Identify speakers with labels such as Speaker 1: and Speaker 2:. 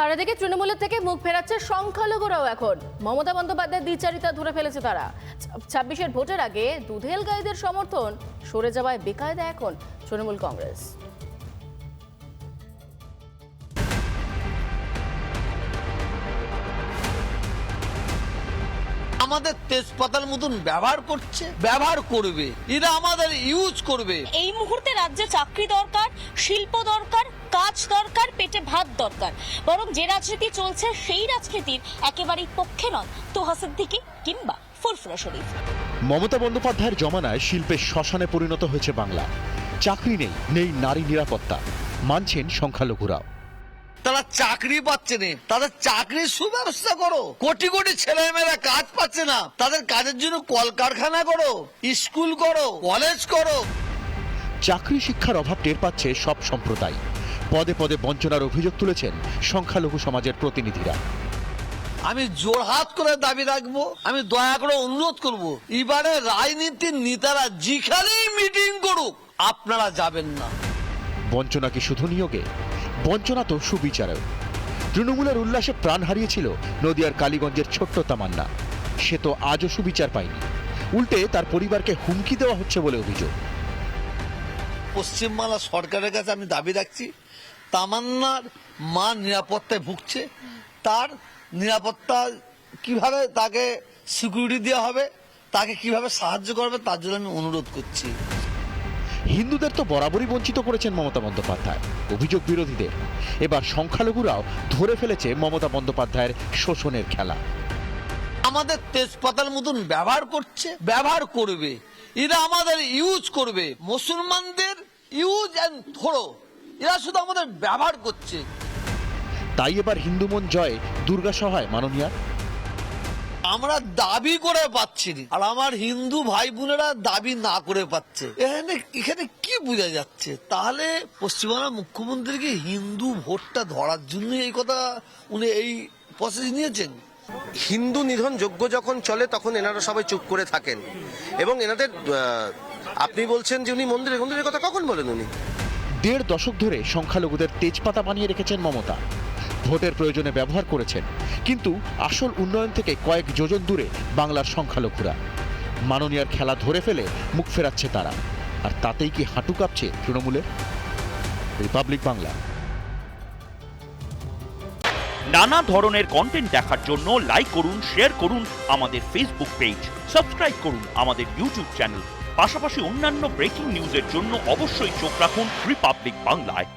Speaker 1: আর এদিকে তৃণমূলের থেকে মুখ ফেরাচ্ছে সংখ্যালঘুরাও। এখন মমতা বন্দ্যোপাধ্যায়ের দ্বিচারিতা ধরে ফেলেছে তারা। 26-এর ভোটের আগে দুধেল গাইদের সমর্থন সরে যাওয়ায় বেকায়দা এখন তৃণমূল কংগ্রেস।
Speaker 2: আমাদের তেজপাতার মতন ব্যবহার করছে, ব্যবহার করবে, এরা আমাদের ইউজ করবে।
Speaker 3: এই মুহূর্তে রাজ্যে চাকরি দরকার, শিল্প দরকার, কাজ দরকার, পেটে ভাত দরকার। বরং যে রাজনীতি চলছে সেই রাজনীতির একেবারেই পক্ষে নন তোহা সিদ্দিকী কিংবা ফুরফুরা শরীফ।
Speaker 4: মমতা বন্দ্যোপাধ্যায়ের জমানায় শিল্পের শ্মশানে পরিণত হয়েছে বাংলা। চাকরি নেই, নেই নারী নিরাপত্তা, মানছেন সংখ্যালঘুরাও।
Speaker 2: তারা চাকরি পাচ্ছে না, তাদের চাকরির সুব্যবস্থা করো। কোটি কোটি ছেলেমেয়েরা কাজ পাচ্ছে না, তাদের কাজের জন্য কলকারখানা করো, স্কুল করো, কলেজ করো।
Speaker 4: চাকরি শিক্ষার অভাব টের পাচ্ছে সব সম্প্রদায়। পদে পদে বঞ্চনার অভিযোগ তুলেছেন সংখ্যালঘু সমাজের প্রতিনিধিরা।
Speaker 2: আমি জোরহাত করে দাবি রাখবো, আমি দয়া করে অনুরোধ করব, এবারে রাজনীতির নেতারা যেখানেই মিটিং করুক আপনারা যাবেন না।
Speaker 4: বঞ্চনা কি শুধু নিয়োগে? বঞ্চনা তো সুবিচারেও। তৃণমূলের উল্লাসে প্রাণ হারিয়েছিল নদিয়ার কালীগঞ্জের ছোট্ট তামান্না। সে তো আজও সুবিচার পায়নি, উল্টে তার পরিবারকে হুমকি দেওয়া হচ্ছে বলে অভিযোগ।
Speaker 2: পশ্চিমবাংলা সরকারের কাছে আমি দাবি রাখছি, তামান্নার মা নিরাপত্তায় ভুগছে, তার নিরাপত্তা কিভাবে তাকে সিকিউরিটি দেওয়া হবে, তাকে কিভাবে সাহায্য করবে, তার জন্য আমি অনুরোধ করছি।
Speaker 4: হিন্দুদের তো বরাবরই বঞ্চিত করেছেন মমতা বন্দ্যোপাধ্যায়। অভিযোগ বিরোধীদের এবার সংখ্যালঘুরাও ধরে ফেলেছে মমতা বন্দ্যোপাধ্যায়ের শোষণের খেলা।
Speaker 2: আমাদের তেজপাতার মতন ব্যবহার করছে, ব্যবহার করবে, এরা আমাদের ইউজ করবে। মুসলমানদের ইউজ অ্যান্ড থ্রো, এরা শুধু আমাদের ব্যবহার করছে।
Speaker 4: তাই এবার হিন্দু মন জয় দুর্গা সহায় মাননীয়া।
Speaker 2: আমরা দাবি করে পাচ্ছি না, আর আমার হিন্দু ভাই বোনেরা দাবি না করে পাচ্ছে। এখানে কি বোঝা যাচ্ছে? তাহলে পশ্চিমবাংলার মুখ্যমন্ত্রীকে হিন্দু ভোটটা ধরার জন্য এই কথা উনি এই প্রসেস নিয়েছেন।
Speaker 5: হিন্দু নিধন যজ্ঞ যখন চলে তখন এনারা সবাই চুপ করে থাকেন এবং এনাদের আপনি বলছেন যে উনি মন্দিরের কথা কখন বলেন? উনি
Speaker 4: 1.5 দশক ধরে সংখ্যালঘুদের তেজপাতা বানিয়ে রেখেছেন মমতা। ভোটের প্রয়োজনে ব্যবহার করেছেন, কিন্তু আসল উন্নয়ন থেকে কয়েক যোজন দূরে বাংলার সংখ্যালঘুরা। মাননীয়ার খেলা ধরে ফেলে মুখ ফেরাচ্ছে তারা। আর তাতেই কি হাঁটু কাঁপছে তৃণমূলের? রিপাবলিক বাংলা।
Speaker 6: নানা ধরনের কন্টেন্ট দেখার জন্য লাইক করুন, শেয়ার করুন আমাদের ফেসবুক পেজ, সাবস্ক্রাইব করুন আমাদের ইউটিউব চ্যানেল। পাশাপাশি অন্যান্য ব্রেকিং নিউজের জন্য অবশ্যই চোখ রাখুন রিপাবলিক বাংলায়।